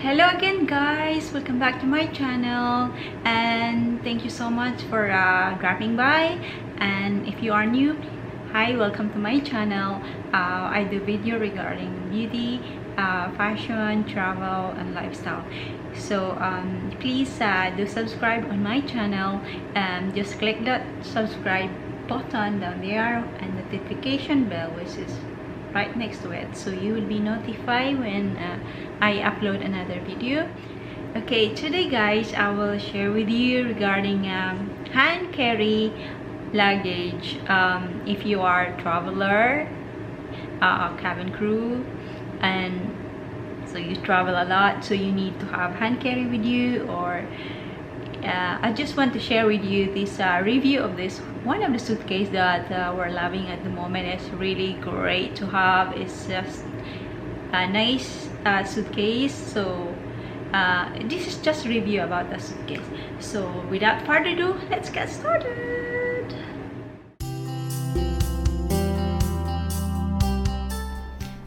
Hello again guys, welcome back to my channel and thank you so much for dropping by. And if you are new, hi, welcome to my channel. I do video regarding beauty, fashion, travel and lifestyle. So please do subscribe on my channel and just click that subscribe button down there and notification bell, which is right next to it, so you will be notified when I upload another video. Okay, today guys, I will share with you regarding hand carry luggage. If you are a traveler, cabin crew, and so you travel a lot, so you need to have hand carry with you, or I just want to share with you this review of this one of the suitcase that we're loving at the moment. It's really great to have. It's just a nice suitcase. So this is just review about the suitcase. So without further ado, let's get started.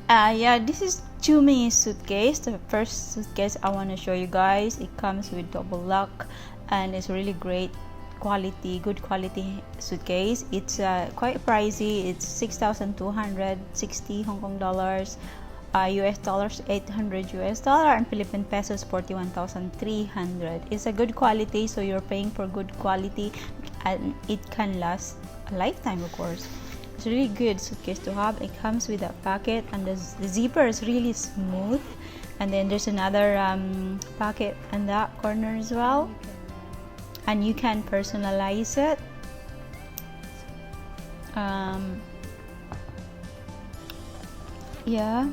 Yeah, this is Chumi suitcase. The first suitcase I want to show you guys. It comes with double lock and it's really great quality, good quality suitcase. It's quite pricey. It's 6,260 Hong Kong dollars, US dollars 800 US dollar, and Philippine pesos 41,300. It's a good quality, so you're paying for good quality and it can last a lifetime, of course. It's a really good suitcase to have. It comes with a pocket and the zipper is really smooth, and then there's another pocket in that corner as well, and you can personalize it. Yeah,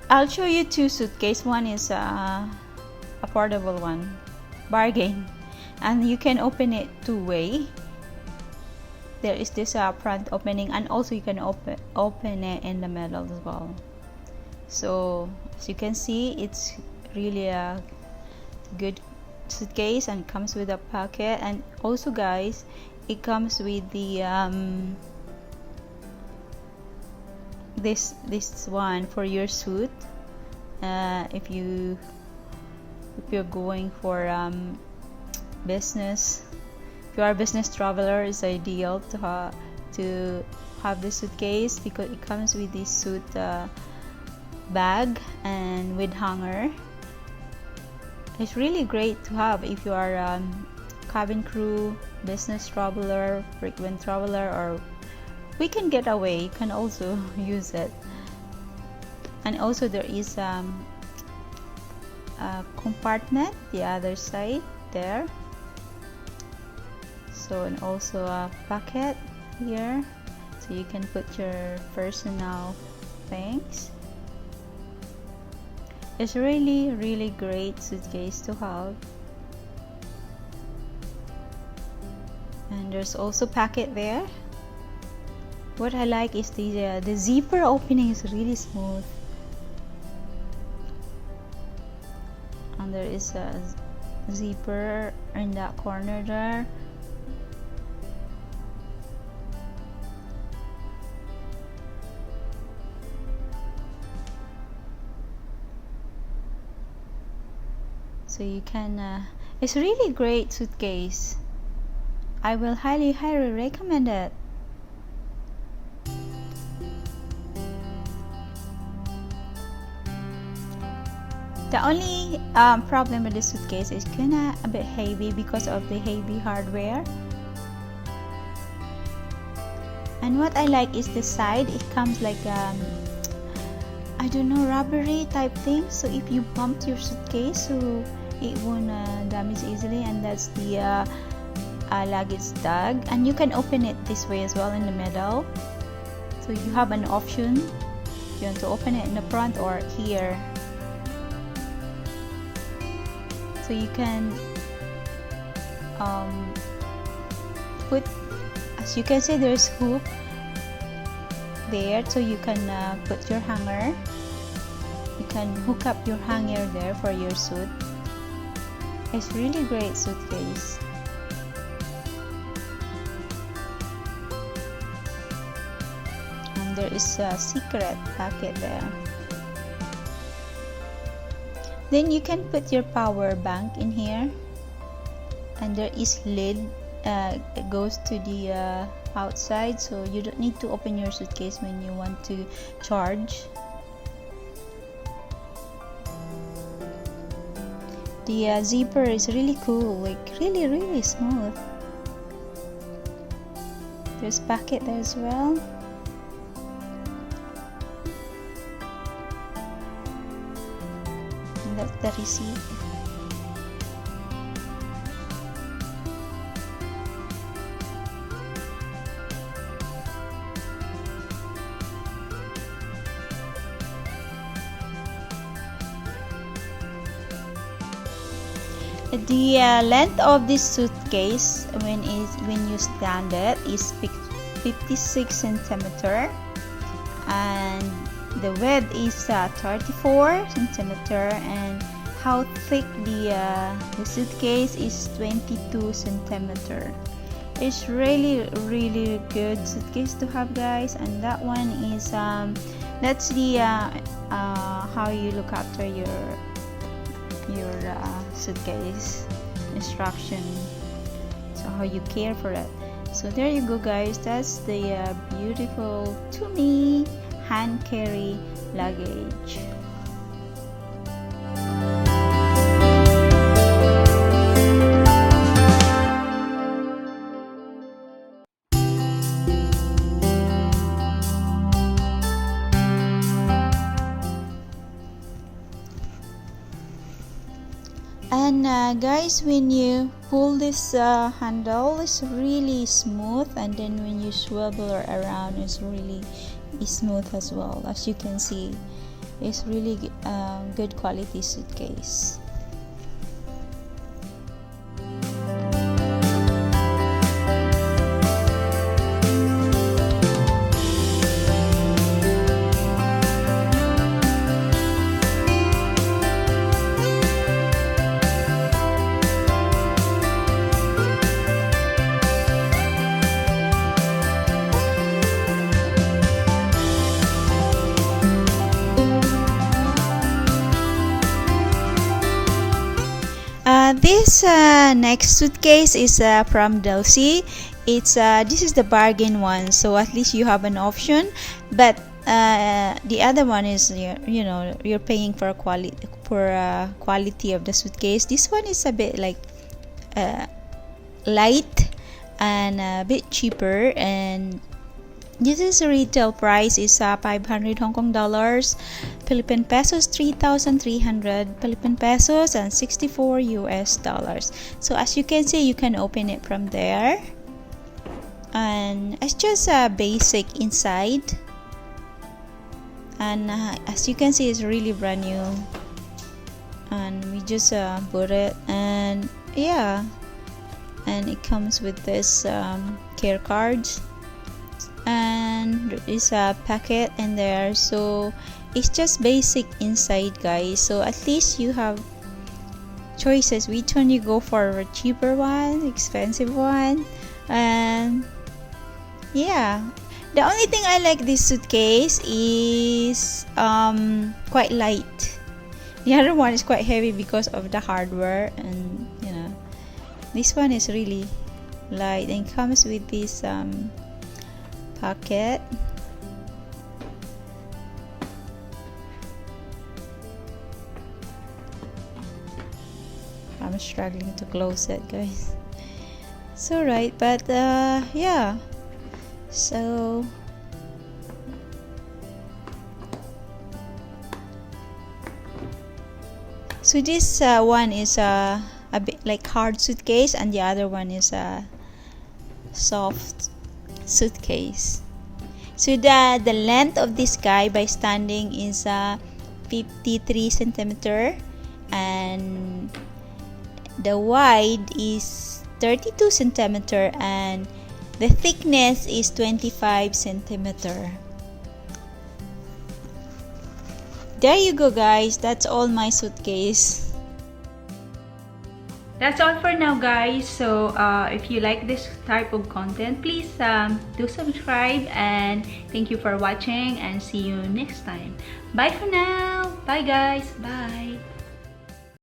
I'll show you two suitcases. One is affordable one, bargain, and you can open it two-way. There is this front opening, and also you can open it in the middle as well. So as you can see, it's really a good suitcase and comes with a pocket. And also guys, it comes with the this one for your suit. If you're going for business, if you are a business traveler, it's ideal to have this suitcase because it comes with this suit bag and with hanger. It's really great to have if you are cabin crew, business traveler, frequent traveler, or weekend getaway. You can also use it. And also there is a compartment the other side there. So, and also a pocket here, so you can put your personal things. It's really great suitcase to have. And there's also pocket there. What I like is the zipper opening is really smooth, and there is a zipper in that corner there. So you can it's really great suitcase. I will highly recommend it. The only problem with this suitcase is kinda a bit heavy because of the heavy hardware. And what I like is the side. It comes like I don't know, rubbery type thing. So if you bump your suitcase, so it won't damage easily. And that's the luggage tag. And you can open it this way as well in the middle. So you have an option if you want to open it in the front or here. So you can put, as you can see, there's hook there, so you can put your hanger. You can hook up your hanger there for your suit. It's really great suitcase. there is a secret packet there. Then you can put your power bank in here, and there is lid. It goes to the outside, so you don't need to open your suitcase when you want to charge. The zipper is really cool, like really smooth. There's packet there as well. And that's the receipt. The length of this suitcase when you stand it is 56 centimeter, and the width is 34 centimeter, and how thick the suitcase is 22 centimeter. It's really good suitcase to have, guys. And that one is that's the how you look after your suitcase instruction, so how you care for it. So there you go, guys. That's the beautiful, to me, hand carry luggage. And guys, when you pull this handle, it's really smooth, and then when you swivel around, it's really smooth as well. As you can see, it's really good quality suitcase. This next suitcase is from Rosie. It's this is the bargain one, so at least you have an option. But the other one is you're paying for quality of the suitcase. This one is a bit like light and a bit cheaper, and this is retail price is 500 Hong Kong dollars, Philippine pesos 3,300 Philippine pesos, and 64 US dollars. So as you can see, you can open it from there, and it's just a basic inside, and as you can see, it's really brand new, and we just put it, and yeah, and it comes with this care cards, and there is a packet in there. So it's just basic inside, guys. So at least you have choices which one you go for, a cheaper one, expensive one. And yeah, the only thing I like this suitcase is quite light. The other one is quite heavy because of the hardware, and this one is really light, and comes with this pocket. I'm struggling to close it, guys. It's alright, but yeah, so this one is a bit like hard suitcase, and the other one is a soft suitcase. So the length of this guy by standing is 53 centimeter, and the wide is 32 centimeter, and the thickness is 25 centimeter. There you go, guys. That's all my suitcase. that's all for now, guys. So if you like this type of content, please do subscribe, and thank you for watching, and see you next time. Bye for now. Bye, guys. Bye.